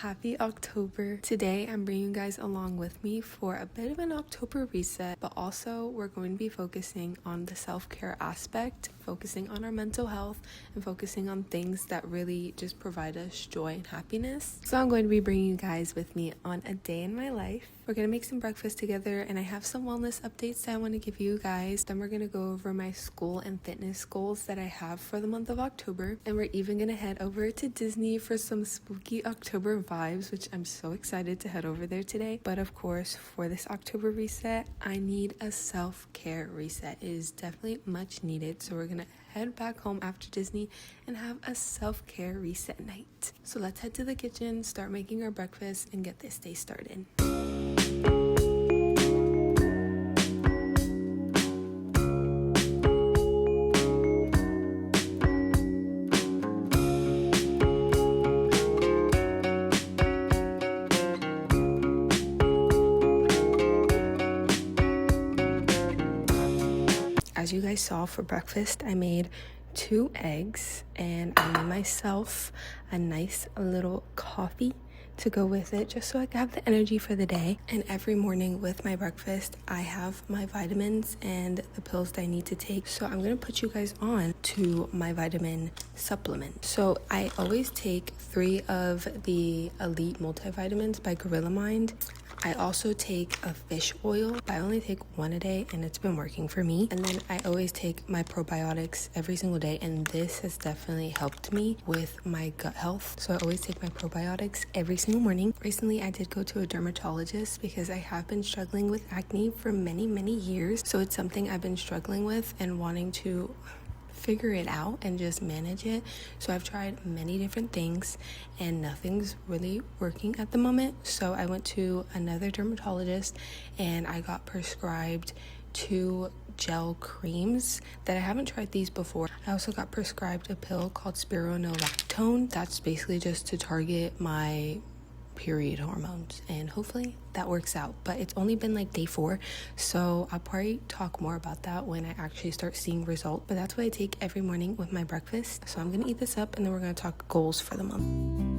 Happy October. Today I'm bringing you guys along with me for a bit of an October reset, but also we're going to be focusing on the self-care aspect, focusing on our mental health, and focusing on things that really just provide us joy and happiness. So I'm going to be bringing you guys with me on a day in my life. We're going to make some breakfast together, and I have some wellness updates that I want to give you guys. Then we're going to go over my school and fitness goals that I have for the month of October, and we're even going to head over to Disney for some spooky October vibes, which I'm so excited to head over there today. But of course, for this October reset, I need a self-care reset. It is definitely much needed, so we're going to head back home after Disney and have a self-care reset night. So let's head to the kitchen, start making our breakfast, and get this day started. As you guys saw, for breakfast, I made 2 eggs and I made myself a nice little coffee to go with it, just so I can have the energy for the day. And every morning with my breakfast, I have my vitamins and the pills that I need to take. So I'm going to put you guys on to my vitamin supplement. So I always take 3 of the Elite multivitamins by Gorilla Mind. I also take a fish oil, but I only take 1 a day, and it's been working for me. And then I always take my probiotics every single day, and this has definitely helped me with my gut health. So I always take my probiotics every single morning. Recently, I did go to a dermatologist because I have been struggling with acne for many years. So it's something I've been struggling with and wanting to figure it out and just manage it. So I've tried many different things and nothing's really working at the moment. So I went to another dermatologist and I got prescribed 2 gel creams that I haven't tried these before. I also got prescribed a pill called spironolactone. That's basically just to target my period hormones, and hopefully that works out. But it's only been like day 4, so I'll probably talk more about that when I actually start seeing results. But that's what I take every morning with my breakfast. So I'm gonna eat this up and then we're gonna talk goals for the month.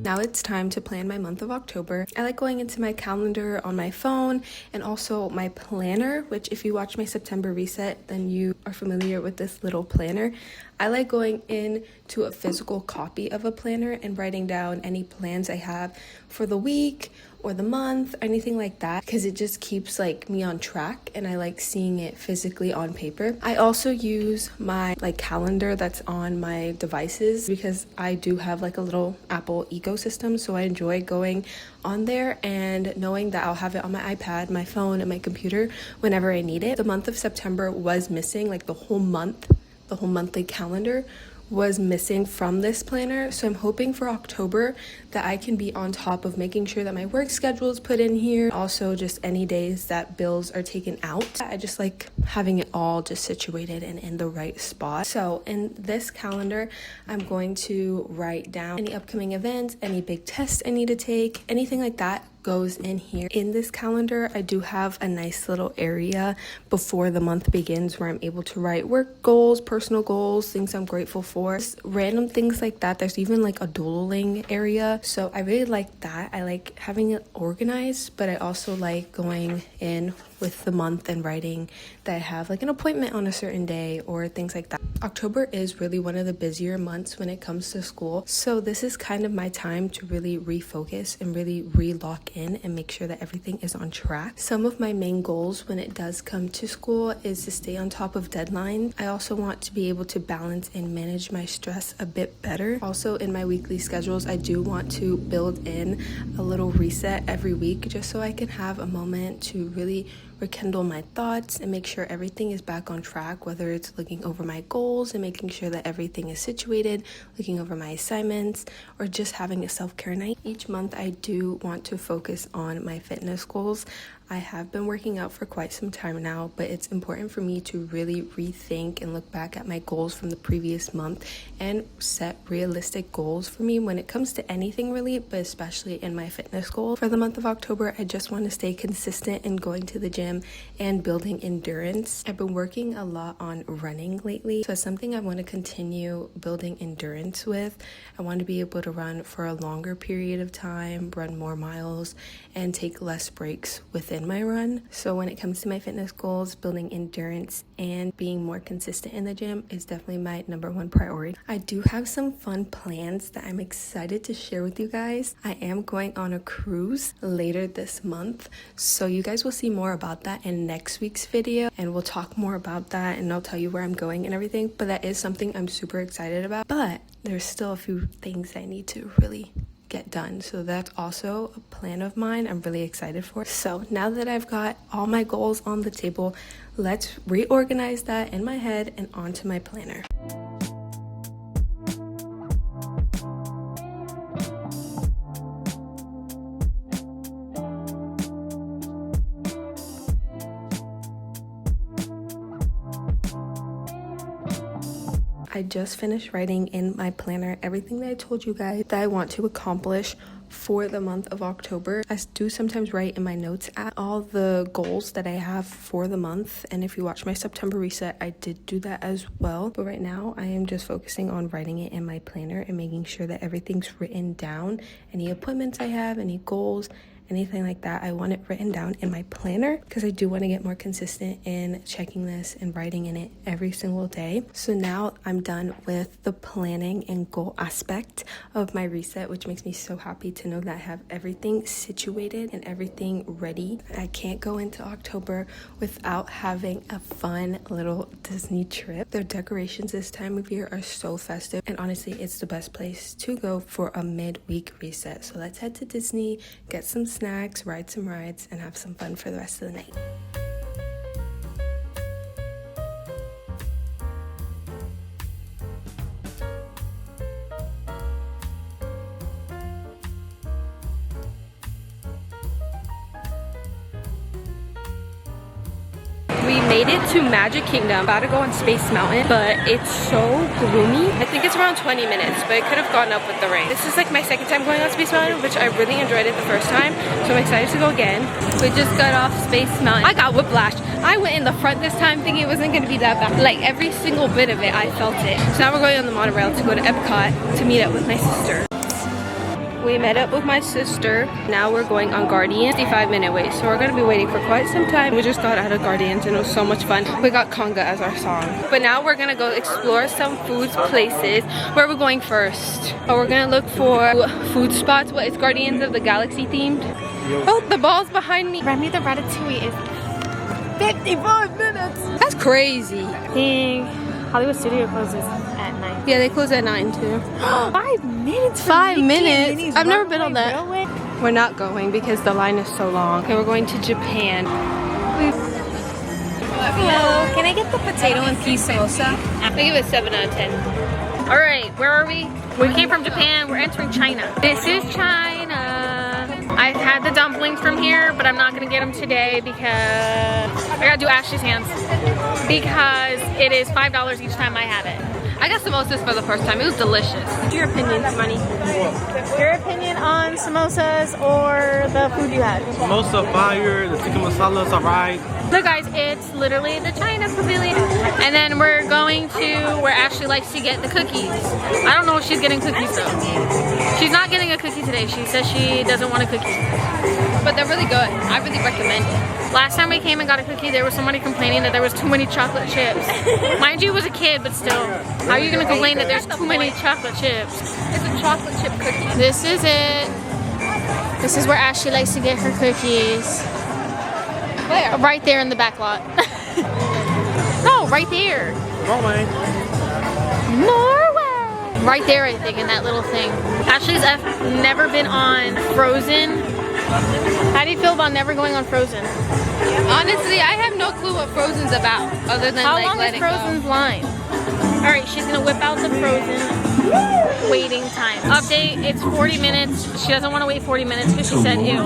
Now it's time to plan my month of October. I like going into my calendar on my phone and also my planner, which if you watch my September reset, then you are familiar with this little planner. I like going in to a physical copy of a planner and writing down any plans I have for the week or the month, anything like that, because it just keeps me on track, and I like seeing it physically on paper. I also use my calendar that's on my devices because I do have a little Apple ecosystem, so I enjoy going on there and knowing that I'll have it on my iPad, my phone, and my computer whenever I need it. The month of September was missing, the whole monthly calendar was missing from this planner. So I'm hoping for October that I can be on top of making sure that my work schedule is put in here. Also just any days that bills are taken out. I just like having it all just situated and in the right spot. So in this calendar, I'm going to write down any upcoming events, any big tests I need to take, anything like that goes in here. In this calendar, I do have a nice little area before the month begins where I'm able to write work goals, personal goals, things I'm grateful for, just random things like that. There's even a doodling area. So I really like that. I like having it organized, but I also like going in with the month and writing that I have an appointment on a certain day or things like that. October is really one of the busier months when it comes to school. So this is kind of my time to really refocus and really re-lock in and make sure that everything is on track. Some of my main goals when it does come to school is to stay on top of deadlines. I also want to be able to balance and manage my stress a bit better. Also in my weekly schedules, I do want to build in a little reset every week just so I can have a moment to really rekindle my thoughts and make sure everything is back on track, whether it's looking over my goals and making sure that everything is situated, looking over my assignments, or just having a self-care night. Each month I do want to focus on my fitness goals. I have been working out for quite some time now, but it's important for me to really rethink and look back at my goals from the previous month and set realistic goals for me when it comes to anything really, but especially in my fitness goal. For the month of October, I just want to stay consistent in going to the gym and building endurance. I've been working a lot on running lately, so it's something I want to continue building endurance with. I want to be able to run for a longer period of time, run more miles, and take less breaks within my run. So when it comes to my fitness goals, building endurance and being more consistent in the gym is definitely my number one priority. I do have some fun plans that I'm excited to share with you guys. I am going on a cruise later this month, so you guys will see more about that in next week's video, and we'll talk more about that and I'll tell you where I'm going and everything. But that is something I'm super excited about, but there's still a few things I need to really get done, so that's also a plan of mine I'm really excited for. So now that I've got all my goals on the table, let's reorganize that in my head and onto my planner. I just finished writing in my planner everything that I told you guys that I want to accomplish for the month of October. I do sometimes write in my notes app all the goals that I have for the month, and if you watch my September reset, I did do that as well. But right now I am just focusing on writing it in my planner and making sure that everything's written down. Any appointments I have, any goals, anything like that, I want it written down in my planner because I do want to get more consistent in checking this and writing in it every single day. So now I'm done with the planning and goal aspect of my reset, which makes me so happy to know that I have everything situated and everything ready. I can't go into October without having a fun little Disney trip. Their decorations this time of year are so festive, and honestly, it's the best place to go for a mid-week reset. So let's head to Disney, get some snacks, ride some rides, and have some fun for the rest of the night. We made it to Magic Kingdom. About to go on Space Mountain, but it's so gloomy. I think it's around 20 minutes, but it could have gone up with the rain. This is like my second time going on Space Mountain, which I really enjoyed it the first time, so I'm excited to go again. We just got off Space Mountain. I got whiplash. I went in the front this time thinking it wasn't gonna be that bad. Like every single bit of it, I felt it. So now we're going on the monorail to go to Epcot to meet up with my sister. We met up with my sister. Now we're going on Guardians, 55-minute wait. So we're gonna be waiting for quite some time. We just got out of Guardians and it was so much fun. We got Conga as our song. But now we're gonna go explore some food places. Where we're going first? Oh, we're gonna look for food spots. What is Guardians of the Galaxy themed? Oh, the ball's behind me. Remy the Ratatouille is 55 minutes. That's crazy. I think Hollywood Studio closes at 9. Yeah, they close at 9 too. 5 minutes? 5 minutes? I've never been on that. Railway? We're not going because the line is so long. Okay, we're going to Japan. Hello, can I get the potato and peas samosa? I give it 7 out of 10. All right, where are we? We came from Japan, we're entering China. This is China. I've had the dumplings from here, but I'm not gonna get them today because I gotta do Ashley's hands because it is $5 each time I have it. I got samosas for the first time. It was delicious. Your opinion, Money? Your opinion on samosas or the food you had? Samosa fire, the tikka masala's alright. Look guys, it's literally the China Pavilion. And then we're going to where Ashley likes to get the cookies. I don't know if she's getting cookies though. She's not getting a cookie today. She says she doesn't want a cookie. But they're really good. I really recommend it. Last time we came and got a cookie, there was somebody complaining that there was too many chocolate chips. Mind you, it was a kid, but still. How are you gonna complain that there's too many chocolate chips? It's a chocolate chip cookie. This is it. This is where Ashley likes to get her cookies. Where? Right there in the back lot. No, right there. Norway. Norway! Right there, I think, in that little thing. Ashley's never been on Frozen. How do you feel about never going on Frozen? Honestly, I have no clue what Frozen's about, other than How like long is letting Frozen's line? All right, she's gonna whip out the frozen. Waiting time. Update, it's 40 minutes. She doesn't want to wait 40 minutes because she said ew.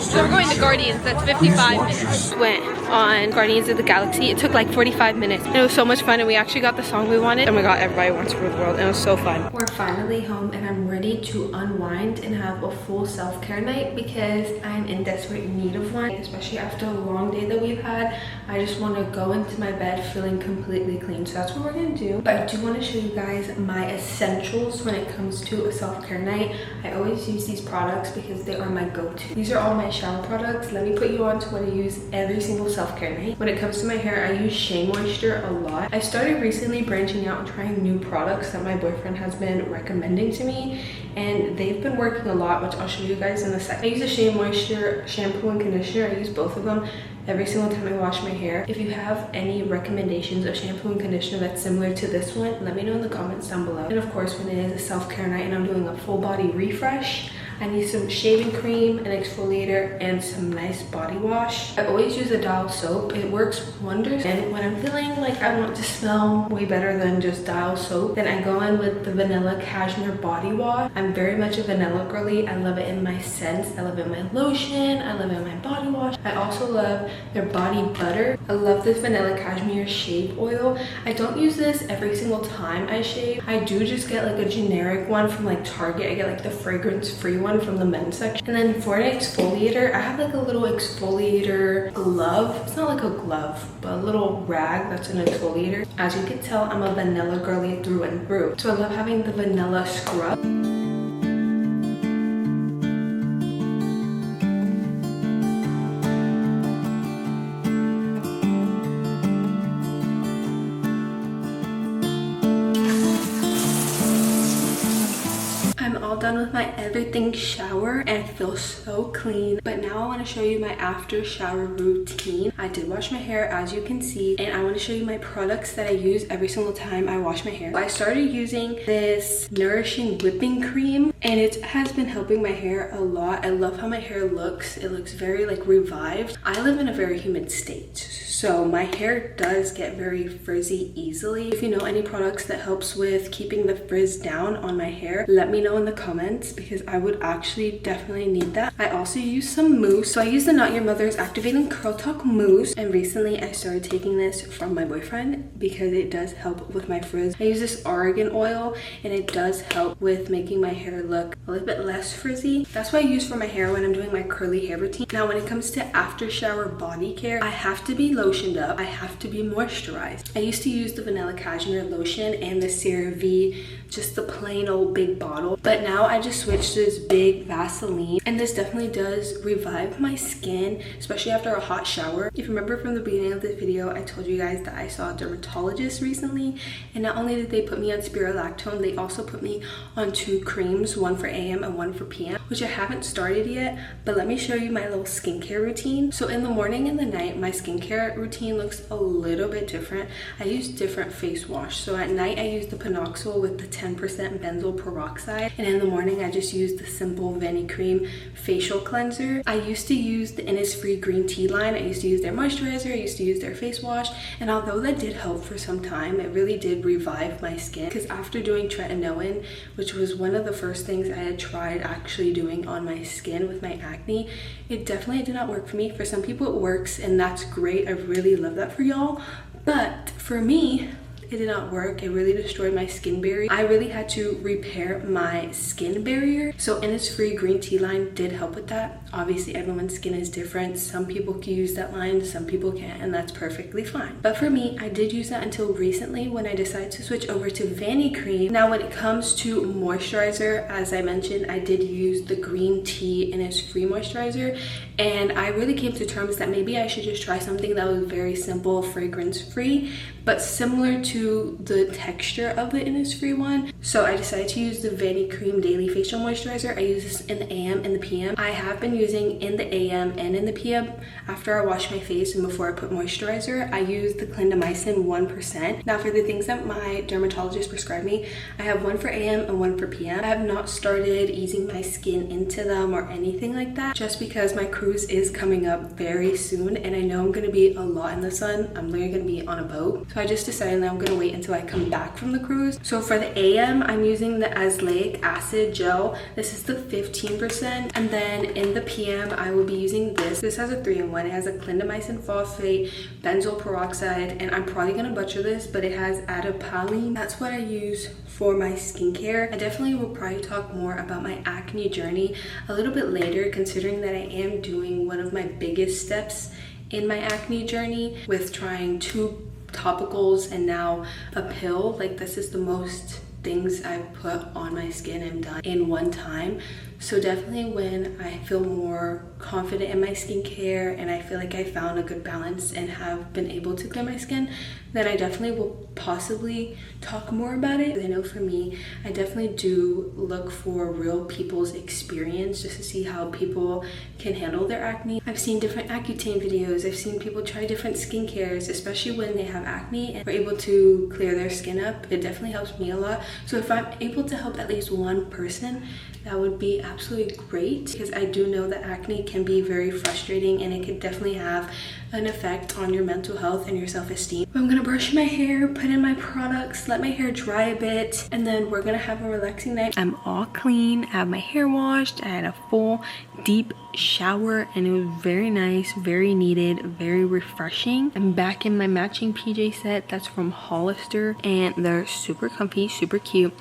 So we're going to Guardians, that's 55 minutes. Went on Guardians of the Galaxy. It took like 45 minutes. And it was so much fun, and we actually got the song we wanted. Oh my god, Everybody Wants to Rule the World, and it was so fun. We're finally home and I'm ready to unwind and have a full self-care night because I'm in desperate need of one, especially after a long day that we've had. I just want to go into my bed feeling completely clean. So that's what we're gonna do. But I do want to show you guys my essentials when it comes to a self-care night. I always use these products because they are my go-to. These are all my shower products. Let me put you on to what I use every single self-care night. When it comes to my hair, I use Shea Moisture a lot. I started recently branching out and trying new products that my boyfriend has been recommending to me, and they've been working a lot, which I'll show you guys in a second. I use a Shea Moisture shampoo and conditioner. I use both of them every single time I wash my hair. If you have any recommendations of shampoo and conditioner that's similar to this one, let me know in the comments down below. And of course, when it is a self-care night and I'm doing a full body refresh, I need some shaving cream, an exfoliator, and some nice body wash. I always use a Dial soap. It works wonders. And when I'm feeling like I want to smell way better than just Dial soap, then I go in with the Vanilla Cashmere Body Wash. I'm very much a vanilla girly. I love it in my scents. I love it in my lotion. I love it in my body wash. I also love their body butter. I love this Vanilla Cashmere Shave Oil. I don't use this every single time I shave. I do just get like a generic one from like Target. I get like the fragrance-free one from the men's section. And then for an exfoliator, I have like a little exfoliator glove. It's not like a glove, but a little rag that's an exfoliator. As you can tell, I'm a vanilla girly through and through. So I love having the vanilla scrub. Done with my everything shower and I feel so clean. But now I want to show you my after shower routine. I did wash my hair, as you can see, and I want to show you my products that I use every single time I wash my hair. I started using this Nourishing Whipping Cream and it has been helping my hair a lot. I love how my hair looks. It looks very like revived. I live in a very humid state, so my hair does get very frizzy easily. If you know any products that helps with keeping the frizz down on my hair, let me know in the comments because I would actually definitely need that. I also use some mousse. So I use the Not Your Mother's Activating Curl Talk Mousse, and recently I started taking this from my boyfriend because it does help with my frizz. I use this argan oil and it does help with making my hair look a little bit less frizzy. That's what I use for my hair when I'm doing my curly hair routine. Now when it comes to after shower body care, I have to be lotioned up. I have to be moisturized. I used to use the Vanilla Cashmere lotion and the CeraVe, just the plain old big bottle, but now I just switched to this big Vaseline, and this definitely does revive my skin, especially after a hot shower. If you remember from the beginning of this video, I told you guys that I saw a dermatologist recently, and not only did they put me on Spirulactone, they also put me on 2 creams, one for AM and one for PM, which I haven't started yet. But let me show you my little skincare routine. So in the morning and the night, my skincare routine looks a little bit different. I use different face wash. So at night I use the Panoxyl with the 10% benzoyl peroxide, and in the morning I just use the simple Vanicream facial cleanser. I used to use the Innisfree green tea line. I used to use their moisturizer, I used to use their face wash, and although that did help for some time, it really did revive my skin, because after doing tretinoin, which was one of the first things I had tried actually doing on my skin with my acne, it definitely did not work for me. For some people it works, and that's great. I really love that for y'all, but for me, it did not work. It really destroyed my skin barrier. I really had to repair my skin barrier. So Innisfree green tea line did help with that. Obviously everyone's skin is different. Some people can use that line, some people can't, and that's perfectly fine. But for me, I did use that until recently when I decided to switch over to Vanicream. Now when it comes to moisturizer, as I mentioned, I did use the green tea Innisfree moisturizer, and I really came to terms that maybe I should just try something that was very simple, fragrance free, but similar to the texture of the Innisfree one. So I decided to use the Vanicream Daily Facial Moisturizer. I use this in the AM and the PM. I have been using in the AM and in the PM after I wash my face and before I put moisturizer. I use the clindamycin 1%. Now for the things that my dermatologist prescribed me, I have one for AM and one for PM. I have not started easing my skin into them or anything like that, just because my cruise is coming up very soon and I know I'm going to be a lot in the sun. I'm literally going to be on a boat. So I just decided that I'm going to wait until I come back from the cruise. So for the AM, I'm using the Azelaic Acid Gel. This is the 15%. And then in the PM, I will be using this. This has a 3-in-1. It has a clindamycin phosphate, benzoyl peroxide, and I'm probably going to butcher this, but it has adapalene. That's what I use for my skincare. I definitely will probably talk more about my acne journey a little bit later, considering that I am doing one of my biggest steps in my acne journey with trying 2 topicals and now a pill. Like, this is the most things I've put on my skin and done in one time. So definitely when I feel more confident in my skincare and I feel like I found a good balance and have been able to clear my skin, then I definitely will possibly talk more about it. I know for me, I definitely do look for real people's experience just to see how people can handle their acne. I've seen different Accutane videos. I've seen people try different skincares, especially when they have acne and are able to clear their skin up. It definitely helps me a lot. So if I'm able to help at least one person, that would be absolutely great, because I do know that acne can be very frustrating and it can definitely have an effect on your mental health and your self-esteem. I'm gonna brush my hair, put in my products, let my hair dry a bit, and then we're gonna have a relaxing night. I'm all clean. I have my hair washed. I had a full deep shower and it was very nice, very needed, very refreshing. I'm back in my matching PJ set that's from Hollister and they're super comfy, super cute.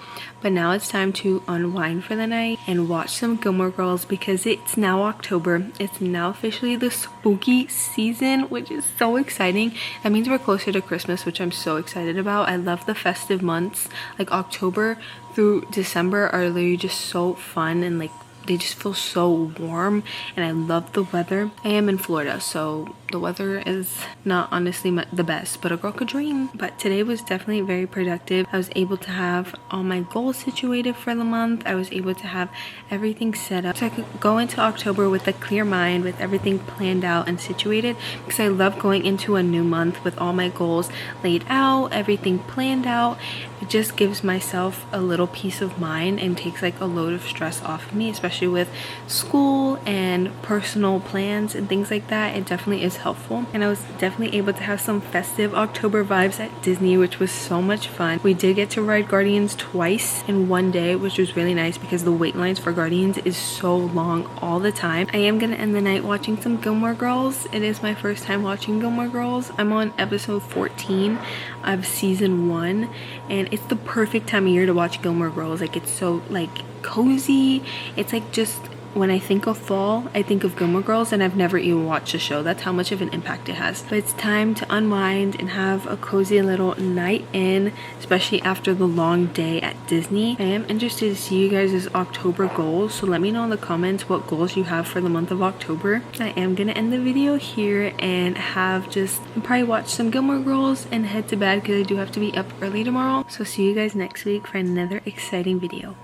But now it's time to unwind for the night and watch some Gilmore Girls, because it's now October. It's now officially the spooky season, which is so exciting. That means we're closer to Christmas, which I'm so excited about. I love the festive months. Like October through December are literally just so fun and like they just feel so warm, and I love the weather. I am in Florida, so the weather is not honestly the best, but a girl could dream. But today was definitely very productive. I was able to have all my goals situated for the month. I was able to have everything set up so I could go into October with a clear mind, with everything planned out and situated, because I love going into a new month with all my goals laid out, everything planned out. It just gives myself a little peace of mind and takes like a load of stress off of me, especially with school and personal plans and things like that. It definitely is helpful. And I was definitely able to have some festive October vibes at Disney, which was so much fun. We did get to ride Guardians twice in one day, which was really nice because the wait lines for Guardians is so long all the time. I am gonna end the night watching some Gilmore Girls. It is my first time watching Gilmore Girls. I'm on episode 14 of season 1 and it's the perfect time of year to watch Gilmore Girls. Like, it's so like cozy. It's like, just when I think of fall, I think of Gilmore Girls, and I've never even watched the show. That's how much of an impact it has. But it's time to unwind and have a cozy little night in, especially after the long day at Disney. I am interested to see you guys' October goals, so let me know in the comments what goals you have for the month of October. I am gonna end the video here and have just probably watch some Gilmore Girls and head to bed because I do have to be up early tomorrow. So see you guys next week for another exciting video.